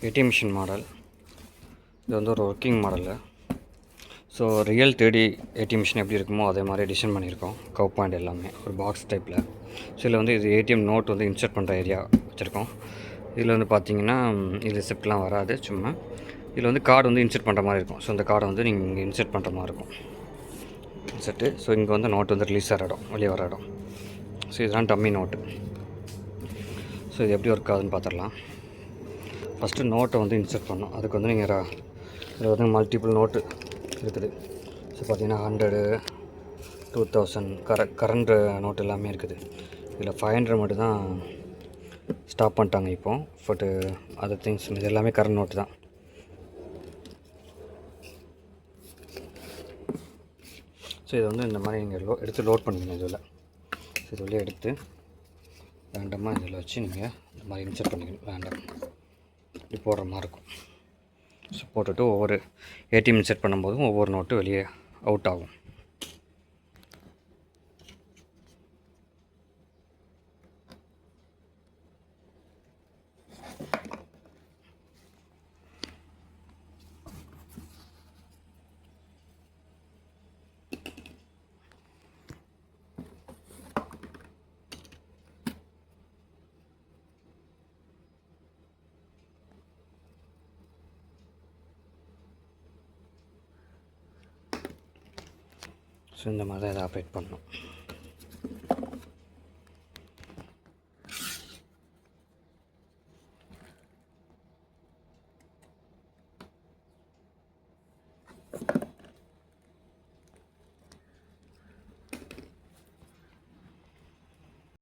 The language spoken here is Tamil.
ATM machine model. இது வந்து ஒரு working model. So real 3D ATM machine எப்படி இருக்குமோ அதே மாதிரி டிசைன் பண்ணியிருக்கோம். கவ் பாயிண்ட் எல்லாமே ஒரு பாக்ஸ் டைப்பில். ஸோ இதில் வந்து இது ஏடிஎம் நோட் வந்து இன்சர்ட் பண்ணுற ஏரியா வச்சுருக்கோம். இதில் வந்து பார்த்தீங்கன்னா இது ரிசிப்ட்லாம் வராது, சும்மா இதில் வந்து கார்டு வந்து இன்சர்ட் பண்ணுற மாதிரி இருக்கும். ஸோ இந்த கார்டை வந்து நீங்கள் இங்கே இன்சர்ட் பண்ணுற மாதிரி இருக்கும் இன்சர்ட்டு. ஸோ இங்கே வந்து நோட் வந்து ரிலீஸ் ஆகிற இடம், வெளியே வர இடம். ஸோ இதெல்லாம் டம்மி நோட்டு. ஸோ இது எப்படி ஒர்க் ஆகுதுன்னு பார்த்துடலாம். ஃபஸ்ட்டு நோட்டை வந்து இன்சர்ட் பண்ணணும். அதுக்கு வந்து நீங்கள் இதில் வந்து மல்டிபிள் நோட்டு இருக்குது. ஸோ பார்த்தீங்கன்னா 100, 2000 கரண்ட் நோட்டு எல்லாமே இருக்குது. இதில் 500 மட்டும் தான் ஸ்டாப் பண்ணிட்டாங்க இப்போது. பட்டு அதர் திங்ஸ் இது எல்லாமே கரண்ட் நோட்டு தான். ஸோ இதை வந்து இந்த மாதிரி நீங்கள் எடுத்து லோட் பண்ணிக்கணும். இதில் இது வழியாக எடுத்து ரேண்டமாக இதில் வச்சு நீங்கள் இந்த மாதிரி இன்சர்ட் பண்ணிக்கணும். ரேண்டம் இப்படி போடுற மாதிரி இருக்கும். ஸோ போட்டுட்டு ஒவ்வொரு ஏடிஎம் இன்சர்ட் பண்ணும்போதும் ஒவ்வொரு நோட்டு வெளியே அவுட் ஆகும். ஸோ இந்த மாதிரி தான் இதை ஆப்ரேட் பண்ணணும்.